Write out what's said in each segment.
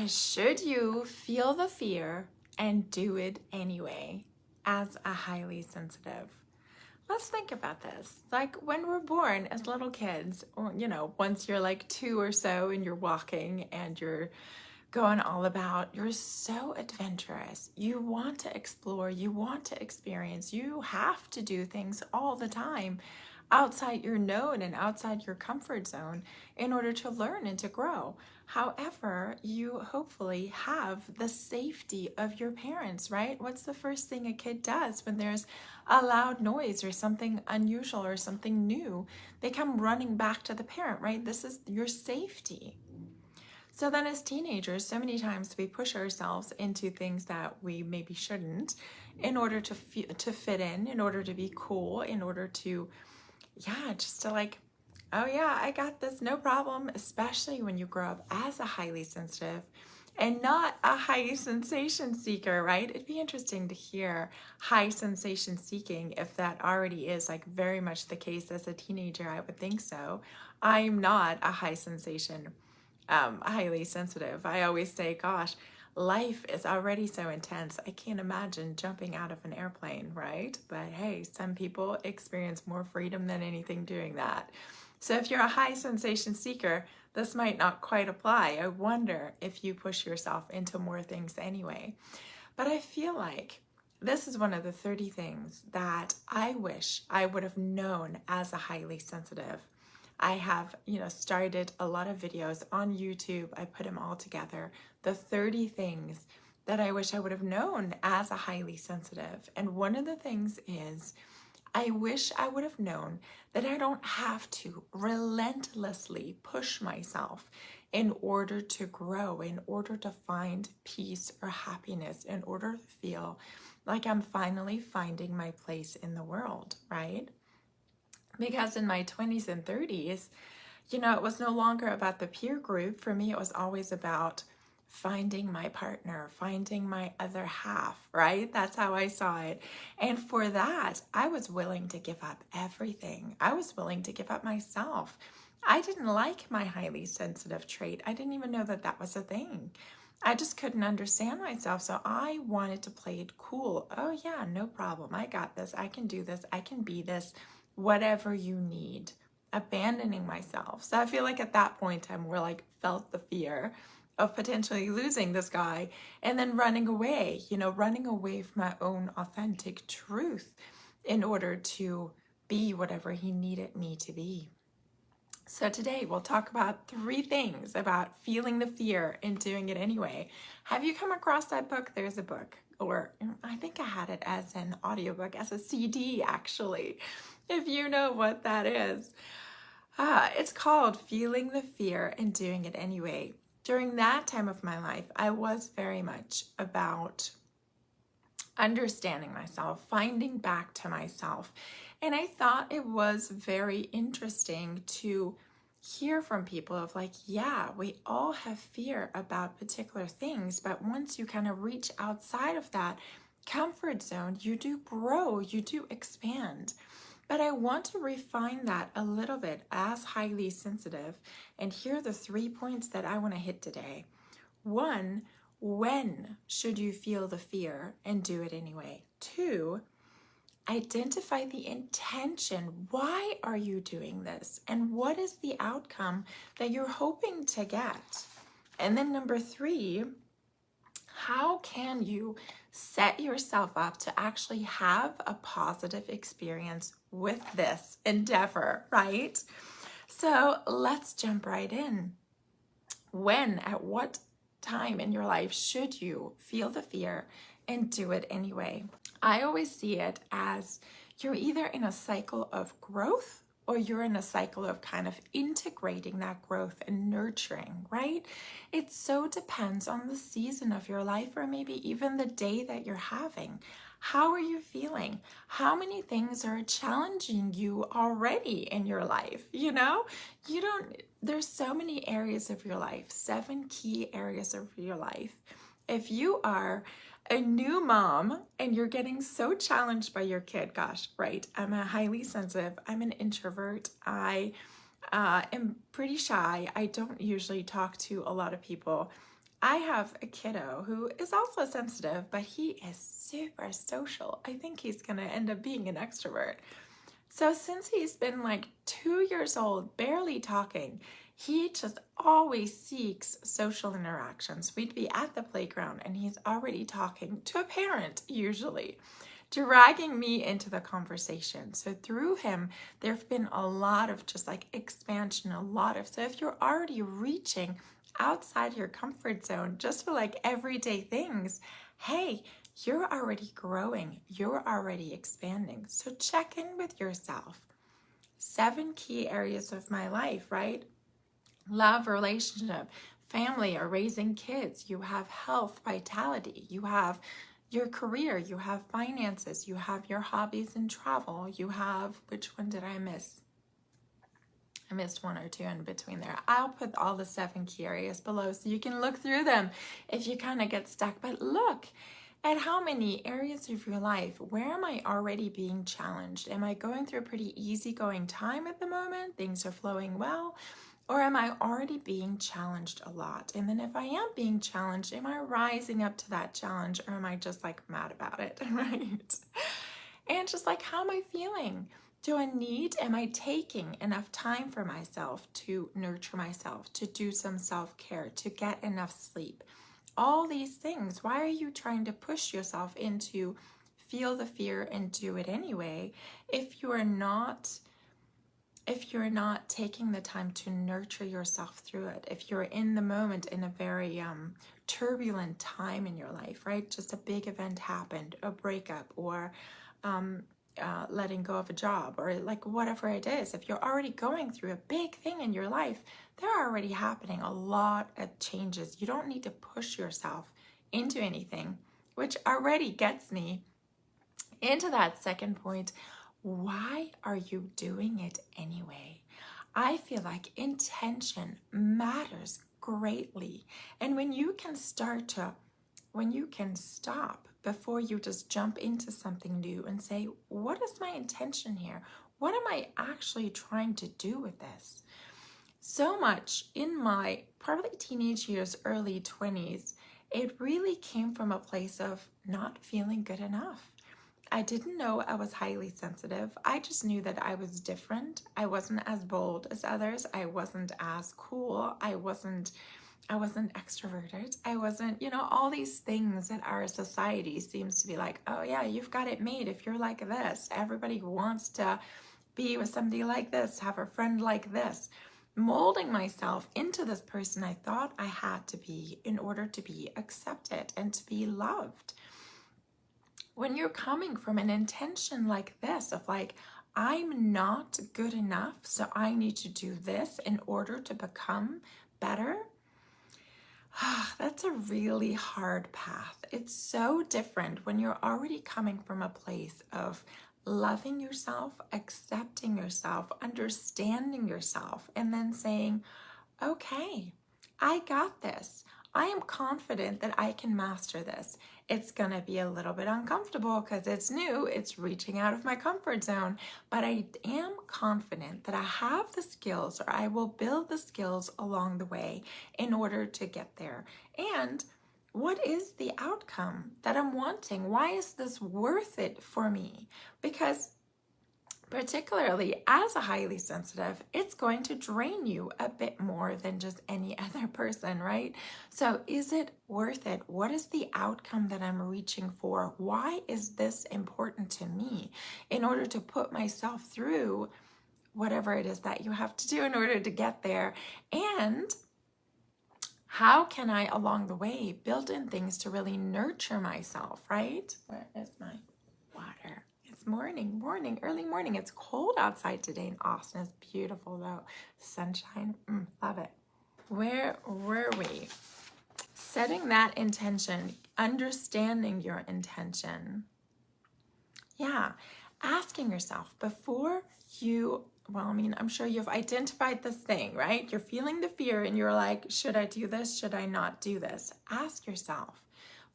Should you feel the fear and do it anyway as a highly sensitive? Let's think about this. Like when we're born as little kids, or once you're like 2 or so and you're walking and you're going all about, you're so adventurous. You want to explore, you want to experience, you have to do things all the time outside your known and outside your comfort zone in order to learn and to grow. However, you hopefully have the safety of your parents, right? What's the first thing a kid does when there's a loud noise or something unusual or something new? They come running back to the parent, right? This is your safety. So then as teenagers, so many times we push ourselves into things that we maybe shouldn't in order to fit in order to be cool, in order to, just to like, oh yeah, I got this, no problem, especially when you grow up as a highly sensitive and not a high sensation seeker, right? It'd be interesting to hear high sensation seeking if that already is like very much the case as a teenager. I would think so. I'm not a high sensation highly sensitive. I always say, gosh, life is already so intense. I can't imagine jumping out of an airplane, right? But hey, some people experience more freedom than anything doing that. So if you're a high sensation seeker, this might not quite apply. I wonder if you push yourself into more things anyway. But I feel like this is one of the 30 things that I wish I would have known as a highly sensitive. I have, started a lot of videos on YouTube. I put them all together. The 30 things that I wish I would have known as a highly sensitive. And one of the things is, I wish I would have known that I don't have to relentlessly push myself in order to grow, in order to find peace or happiness, in order to feel like I'm finally finding my place in the world, right? Because in my 20s and 30s, it was no longer about the peer group. For me, it was always about finding my partner, finding my other half, right? That's how I saw it. And for that, I was willing to give up everything. I was willing to give up myself. I didn't like my highly sensitive trait. I didn't even know that that was a thing. I just couldn't understand myself. So I wanted to play it cool. Oh yeah, no problem. I got this. I can do this. I can be this. Whatever you need, abandoning myself. So I feel like at that point I more like felt the fear of potentially losing this guy and then running away, running away from my own authentic truth in order to be whatever he needed me to be. So today we'll talk about 3 things about feeling the fear and doing it anyway. Have you come across that book? There's a book, or I think I had it as an audiobook, as a CD actually, if you know what that is. It's called Feeling the Fear and Doing It Anyway. During that time of my life, I was very much about understanding myself, finding back to myself. And I thought it was very interesting to hear from people of like, yeah, we all have fear about particular things, but once you kind of reach outside of that comfort zone, you do grow, you do expand. But I want to refine that a little bit as highly sensitive. And here are the 3 points that I want to hit today. 1, when should you feel the fear and do it anyway? 2, identify the intention. Why are you doing this? And what is the outcome that you're hoping to get? And then number 3, how can you set yourself up to actually have a positive experience with this endeavor, right? So let's jump right in. When, at what time in your life should you feel the fear and do it anyway? I always see it as you're either in a cycle of growth or you're in a cycle of kind of integrating that growth and nurturing, right? It so depends on the season of your life or maybe even the day that you're having. How are you feeling? How many things are challenging you already in your life? There's so many areas of your life, 7 key areas of your life. If you are a new mom and you're getting so challenged by your kid, gosh, right? I'm a highly sensitive, I'm an introvert, I am pretty shy. I don't usually talk to a lot of people. I have a kiddo who is also sensitive, but he is super social. I think he's going to end up being an extrovert. So since he's been like 2 years old, barely talking, he just always seeks social interactions. We'd be at the playground and he's already talking to a parent, usually, dragging me into the conversation. So through him, there have been a lot of just like expansion, so if you're already reaching outside your comfort zone just for like everyday things, hey, you're already growing, you're already expanding. So check in with yourself. 7 key areas of my life, right? Love, relationship, family, or raising kids. You have health, vitality. You have your career. You have finances. You have your hobbies and travel. You have, which one did I miss? I missed 1 or 2 in between there. I'll put all the 7 key areas below so you can look through them if you kind of get stuck. But look at how many areas of your life, where am I already being challenged? Am I going through a pretty easygoing time at the moment? Things are flowing well? Or am I already being challenged a lot? And then if I am being challenged, am I rising up to that challenge, or am I just like mad about it, right? And just like, how am I feeling? Am I taking enough time for myself to nurture myself, to do some self-care, to get enough sleep? All these things. Why are you trying to push yourself into feel the fear and do it anyway if you're not taking the time to nurture yourself through it? If you're in the moment in a very turbulent time in your life, right? Just a big event happened, a breakup, or letting go of a job, or like whatever it is. If you're already going through a big thing in your life, there are already happening a lot of changes. You don't need to push yourself into anything, which already gets me into that second point. Why are you doing it anyway? I feel like intention matters greatly. And when you can stop before you just jump into something new and say, what is my intention here? What am I actually trying to do with this? So much in my probably teenage years, early 20s, it really came from a place of not feeling good enough. I didn't know I was highly sensitive. I just knew that I was different. I wasn't as bold as others. I wasn't as cool. I wasn't extroverted. I wasn't, all these things that our society seems to be like, oh yeah, you've got it made if you're like this. Everybody wants to be with somebody like this, have a friend like this. Molding myself into this person I thought I had to be in order to be accepted and to be loved. When you're coming from an intention like this of like, I'm not good enough, so I need to do this in order to become better, that's a really hard path. It's so different when you're already coming from a place of loving yourself, accepting yourself, understanding yourself, and then saying, okay, I got this. I am confident that I can master this. It's gonna be a little bit uncomfortable because it's new, it's reaching out of my comfort zone, but I am confident that I have the skills, or I will build the skills along the way in order to get there. And what is the outcome that I'm wanting? Why is this worth it for me? Because particularly as a highly sensitive, it's going to drain you a bit more than just any other person, right? So is it worth it? What is the outcome that I'm reaching for? Why is this important to me in order to put myself through whatever it is that you have to do in order to get there? And how can I, along the way, build in things to really nurture myself, right? Where is my water? Morning, early morning. It's cold outside today in Austin. It's beautiful though. Sunshine, love it. Where were we? Setting that intention, understanding your intention. Yeah, asking yourself before you, I'm sure you've identified this thing, right? You're feeling the fear and you're like, should I do this? Should I not do this? Ask yourself,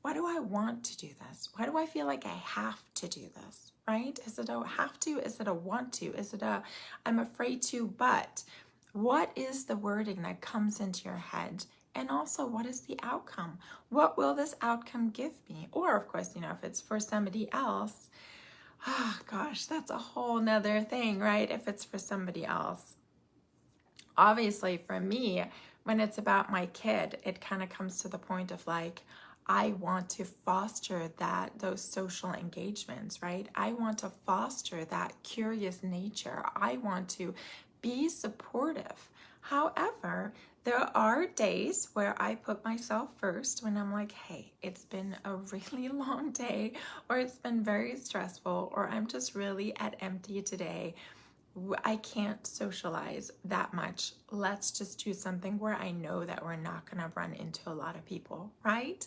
why do I want to do this? Why do I feel like I have to do this, right? Is it a have to? Is it a want to? Is it a I'm afraid to, but? What is the wording that comes into your head And also, what is the outcome? What will this outcome give me? Or, of course, if it's for somebody else, oh gosh, that's a whole nother thing, right? If it's for somebody else. Obviously, for me, when it's about my kid, it kind of comes to the point of like, I want to foster those social engagements, right? I want to foster that curious nature. I want to be supportive. However, there are days where I put myself first when I'm like, hey, it's been a really long day, or it's been very stressful, or I'm just really at empty today. I can't socialize that much. Let's just do something where I know that we're not going to run into a lot of people, right?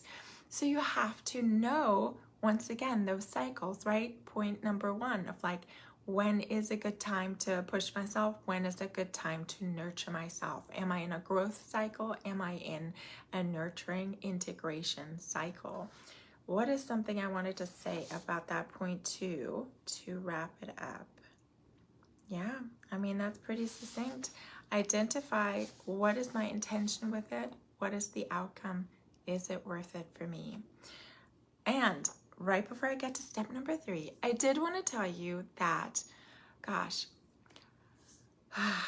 So you have to know, once again, those cycles, right? Point number one of like, when is a good time to push myself? When is a good time to nurture myself? Am I in a growth cycle? Am I in a nurturing integration cycle? What is something I wanted to say about that point two to wrap it up? Yeah, I mean, that's pretty succinct. Identify what is my intention with it? What is the outcome? Is it worth it for me? And right before I get to step number 3, I did want to tell you that, gosh,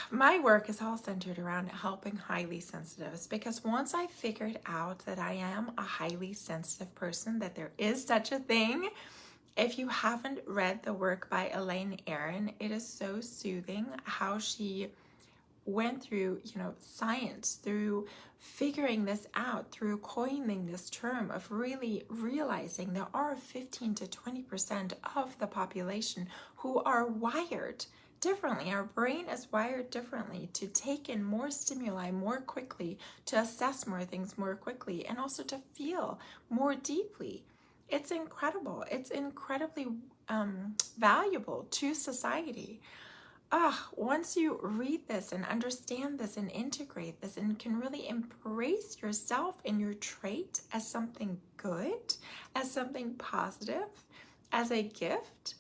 my work is all centered around helping highly sensitives, because once I figured out that I am a highly sensitive person, that there is such a thing. If you haven't read the work by Elaine Aron, it is so soothing how she went through, science, through figuring this out, through coining this term of really realizing there are 15 to 20% of the population who are wired differently. Our brain is wired differently to take in more stimuli more quickly, to assess more things more quickly, and also to feel more deeply. It's incredible. It's incredibly valuable to society. Once you read this and understand this and integrate this and can really embrace yourself and your trait as something good, as something positive, as a gift,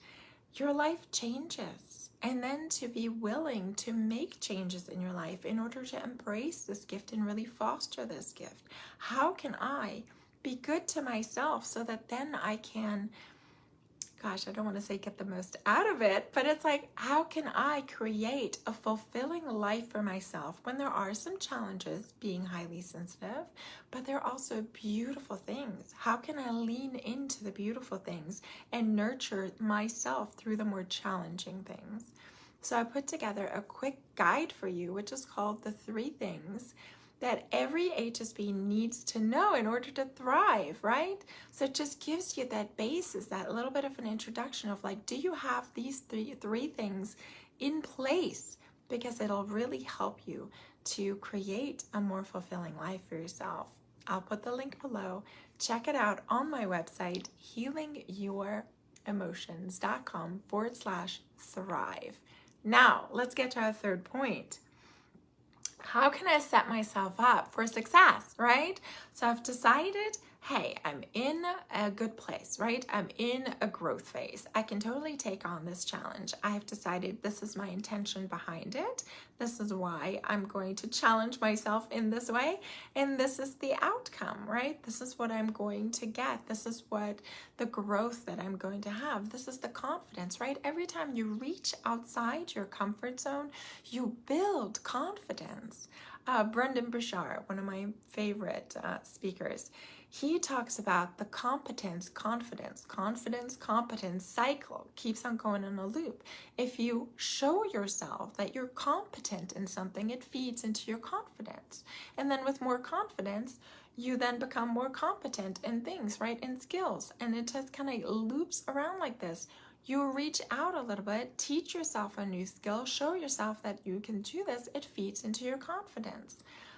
your life changes. And then to be willing to make changes in your life in order to embrace this gift and really foster this gift. How can I be good to myself so that then I can, gosh, I don't want to say get the most out of it, but it's like, how can I create a fulfilling life for myself when there are some challenges being highly sensitive, but there are also beautiful things? How can I lean into the beautiful things and nurture myself through the more challenging things? So I put together a quick guide for you, which is called the 3 things that every HSP needs to know in order to thrive, right? So it just gives you that basis, that little bit of an introduction of like, do you have these three things in place? Because it'll really help you to create a more fulfilling life for yourself. I'll put the link below. Check it out on my website, healingyouremotions.com/thrive. Now, let's get to our 3rd point. How can I set myself up for success, right? So I've decided, hey, I'm in a good place, right? I'm in a growth phase. I can totally take on this challenge. I have decided this is my intention behind it. This is why I'm going to challenge myself in this way. And this is the outcome, right? This is what I'm going to get. This is what the growth that I'm going to have. This is the confidence, right? Every time you reach outside your comfort zone, you build confidence. Brendan Burchard, one of my favorite speakers, he talks about the competence cycle, keeps on going in a loop. If you show yourself that you're competent in something, it feeds into your confidence. And then with more confidence, you then become more competent in things, right? In skills. And it just kind of loops around like this. You reach out a little bit, teach yourself a new skill, show yourself that you can do this, it feeds into your confidence.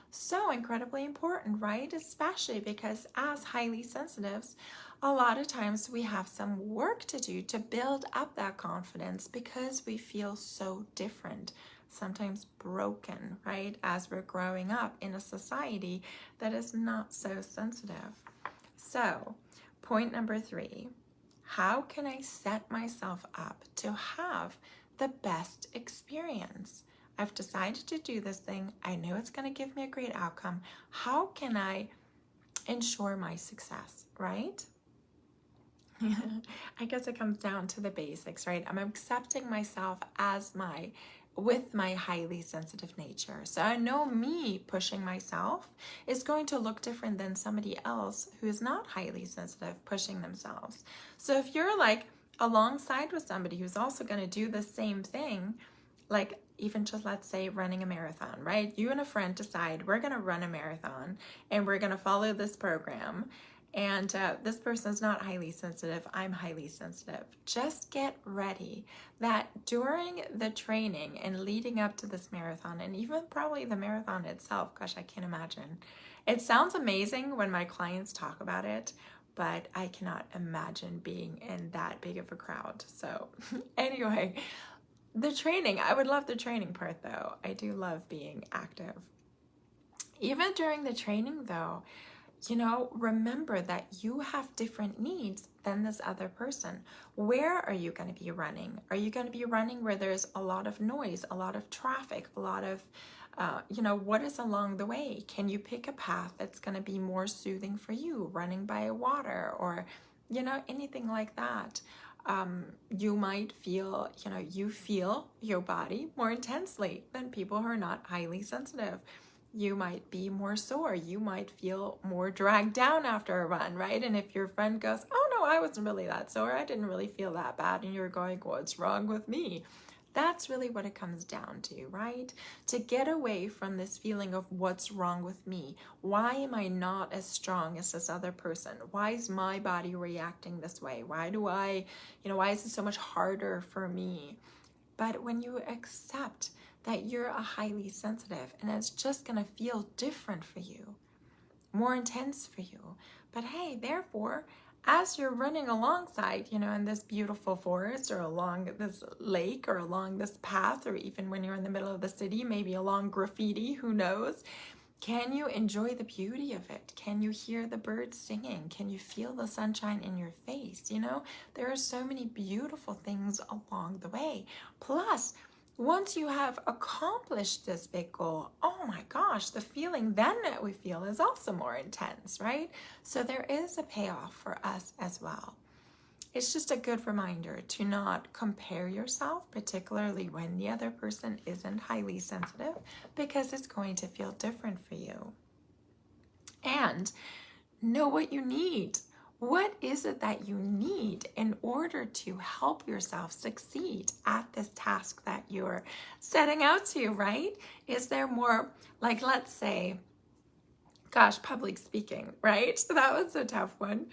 So incredibly important, right? Especially because as highly sensitives, a lot of times we have some work to do to build up that confidence because we feel so different, sometimes broken, right? As we're growing up in a society that is not so sensitive. So, point number 3. How can I set myself up to have the best experience? I've decided to do this thing. I know it's going to give me a great outcome. How can I ensure my success, right? I guess it comes down to the basics, right? I'm accepting myself as with my highly sensitive nature. So I know me pushing myself is going to look different than somebody else who is not highly sensitive pushing themselves. So if you're like alongside with somebody who's also going to do the same thing, like even just let's say running a marathon, right? You and a friend decide we're going to run a marathon and we're going to follow this program. And this person's not highly sensitive. I'm highly sensitive. Just get ready that during the training and leading up to this marathon, and even probably the marathon itself, gosh, I can't imagine. It sounds amazing when my clients talk about it, but I cannot imagine being in that big of a crowd. So anyway, the training, I would love the training part though. I do love being active. Even during the training though, remember that you have different needs than this other person. Where are you going to be running? Are you going to be running where there's a lot of noise, a lot of traffic, a lot of, what is along the way? Can you pick a path that's going to be more soothing for you, running by water or, anything like that? You might feel, you feel your body more intensely than people who are not highly sensitive. You might be more sore. You might feel more dragged down after a run, right? And if your friend goes, oh no, I wasn't really that sore. I didn't really feel that bad. And you're going, what's wrong with me? That's really what it comes down to, right? To get away from this feeling of what's wrong with me. Why am I not as strong as this other person? Why is my body reacting this way? Why is it so much harder for me? But when you accept that you're a highly sensitive and it's just going to feel different for you, more intense for you. But hey, therefore, as you're running alongside, in this beautiful forest or along this lake or along this path, or even when you're in the middle of the city, maybe along graffiti, who knows? Can you enjoy the beauty of it? Can you hear the birds singing? Can you feel the sunshine in your face? There are so many beautiful things along the way. Plus, once you have accomplished this big goal, oh my gosh, the feeling then that we feel is also more intense, right? So there is a payoff for us as well. It's just a good reminder to not compare yourself, particularly when the other person isn't highly sensitive, because it's going to feel different for you. And know what you need. What is it that you need in order to help yourself succeed at this task that you're setting out to, right? Is there more, like, let's say, gosh, public speaking, right? That was a tough one.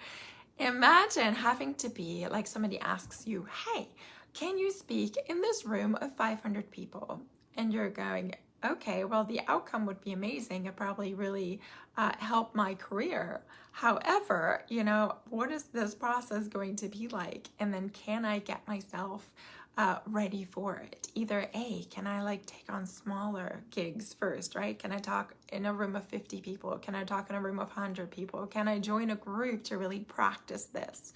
Imagine having to be like somebody asks you, hey, can you speak in this room of 500 people? And you're going, okay, well, the outcome would be amazing. It probably really help my career. However, what is this process going to be like? And then can I get myself ready for it? Either A, can I take on smaller gigs first, right? Can I talk in a room of 50 people? Can I talk in a room of 100 people? Can I join a group to really practice this?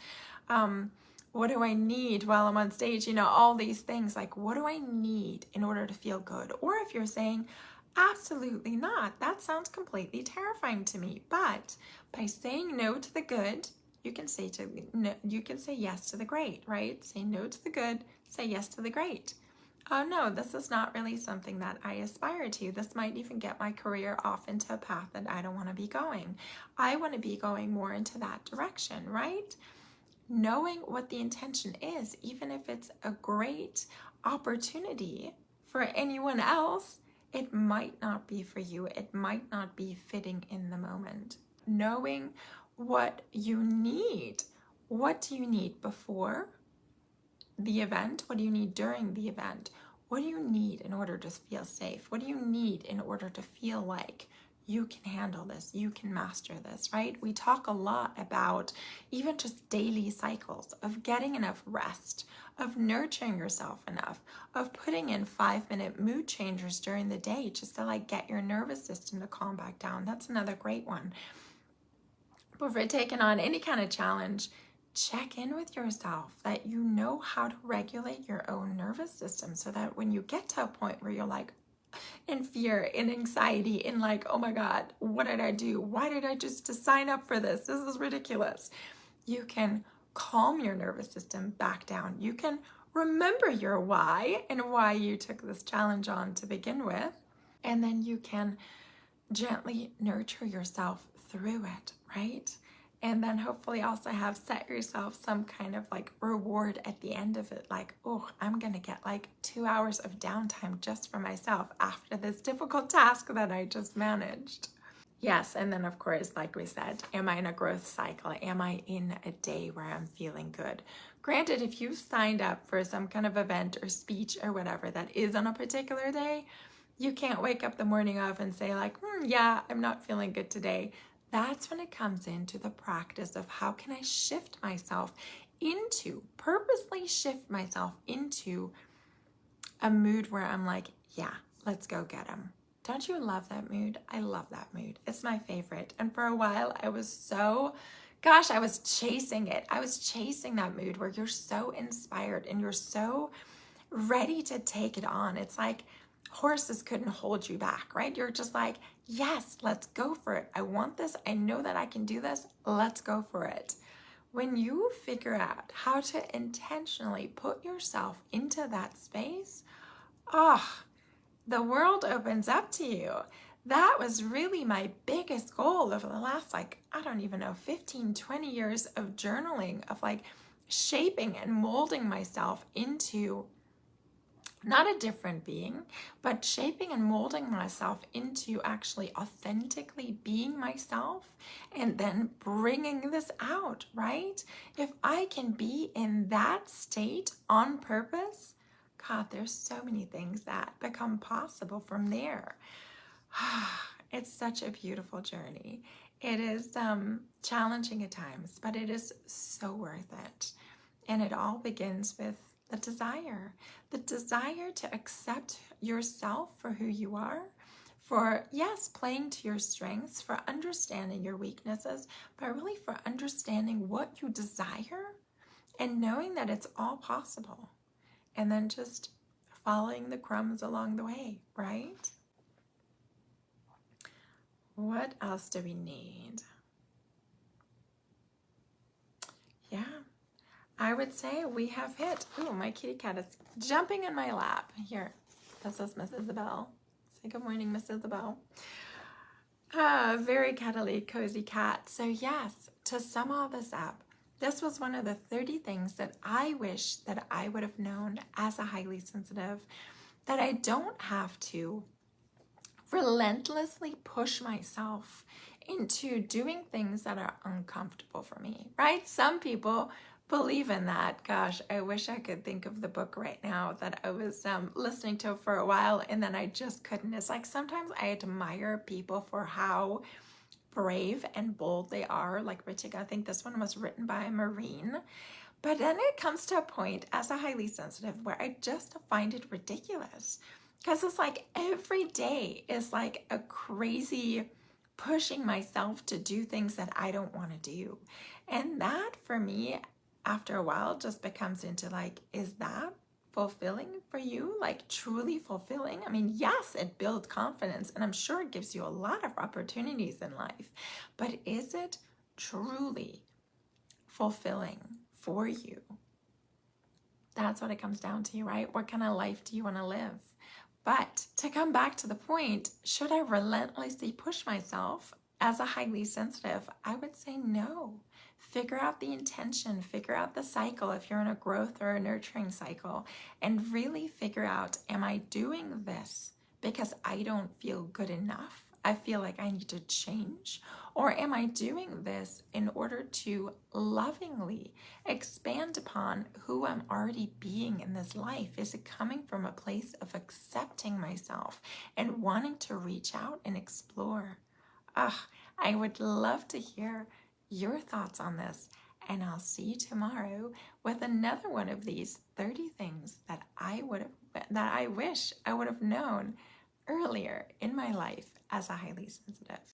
What do I need while I'm on stage? All these things, what do I need in order to feel good? Or if you're saying, absolutely not, that sounds completely terrifying to me. But by saying no to the good, you can say yes to the great, right? Say no to the good, say yes to the great. Oh no, this is not really something that I aspire to. This might even get my career off into a path that I don't want to be going. I want to be going more into that direction, right? Knowing what the intention is, even if it's a great opportunity for anyone else, it might not be for you. It might not be fitting in the moment. Knowing what you need. What do you need before the event? What do you need during the event? What do you need in order to feel safe? What do you need in order to feel like you can handle this, you can master this, right? We talk a lot about even just daily cycles of getting enough rest, of nurturing yourself enough, of putting in 5-minute mood changers during the day just to get your nervous system to calm back down. That's another great one. But for taking on any kind of challenge, check in with yourself that you know how to regulate your own nervous system so that when you get to a point where you're like, in fear, in anxiety, in like, oh my God, what did I do? Why did I just sign up for this? This is ridiculous. You can calm your nervous system back down. You can remember your why and why you took this challenge on to begin with. And then you can gently nurture yourself through it, right? And then hopefully also have set yourself some kind of like reward at the end of it. Like, oh, I'm going to get like 2 hours of downtime just for myself after this difficult task that I just managed. Yes, and then of course, like we said, am I in a growth cycle? Am I in a day where I'm feeling good? Granted, if you signed up for some kind of event or speech or whatever that is on a particular day, you can't wake up the morning of and say like, yeah, I'm not feeling good today. That's when it comes into the practice of how can I shift myself into, purposely shift myself into a mood where I'm like, yeah, let's go get them. Don't you love that mood? I love that mood. It's my favorite. And for a while, I was chasing it. I was chasing that mood where you're so inspired and you're so ready to take it on. It's like horses couldn't hold you back, right? You're just like, yes, let's go for it. I want this. I know that I can do this. Let's go for it. When you figure out how to intentionally put yourself into that space, the world opens up to you. That was really my biggest goal over the last, 15, 20 years of journaling, of like shaping and molding myself into not a different being, but shaping and molding myself into actually authentically being myself and then bringing this out, right? If I can be in that state on purpose, God, there's so many things that become possible from there. It's such a beautiful journey. It is challenging at times, but it is so worth it. And it all begins with the desire to accept yourself for who you are, for, yes, playing to your strengths, for understanding your weaknesses, but really for understanding what you desire and knowing that it's all possible. And then just following the crumbs along the way, right? What else do we need? Yeah, I would say we have hit. Oh, my kitty cat is jumping in my lap. Here, this is Miss Isabel. Say good morning, Miss Isabel. Very cuddly, cozy cat. So yes, to sum all this up, this was one of the 30 things that I wish that I would have known as a highly sensitive, that I don't have to relentlessly push myself into doing things that are uncomfortable for me, right? Some people believe in that. Gosh, I wish I could think of the book right now that I was listening to for a while and then I just couldn't. It's like sometimes I admire people for how brave and bold they are. Like I think this one was written by a Marine. But then it comes to a point as a highly sensitive where I just find it ridiculous. Because it's like every day is like a crazy pushing myself to do things that I don't want to do. And that for me, after a while, just becomes into like, is that fulfilling for you? Like truly fulfilling? I mean, yes, it builds confidence and I'm sure it gives you a lot of opportunities in life, but is it truly fulfilling for you? That's what it comes down to, right? What kind of life do you want to live? But to come back to the point, should I relentlessly push myself as a highly sensitive? I would say no. Figure out the intention, figure out the cycle if you're in a growth or a nurturing cycle, and really figure out, am I doing this because I don't feel good enough? I feel like I need to change? Or am I doing this in order to lovingly expand upon who I'm already being in this life? Is it coming from a place of accepting myself and wanting to reach out and explore? I would love to hear your thoughts on this, and I'll see you tomorrow with another one of these 30 things that I wish I would have known earlier in my life as a highly sensitive.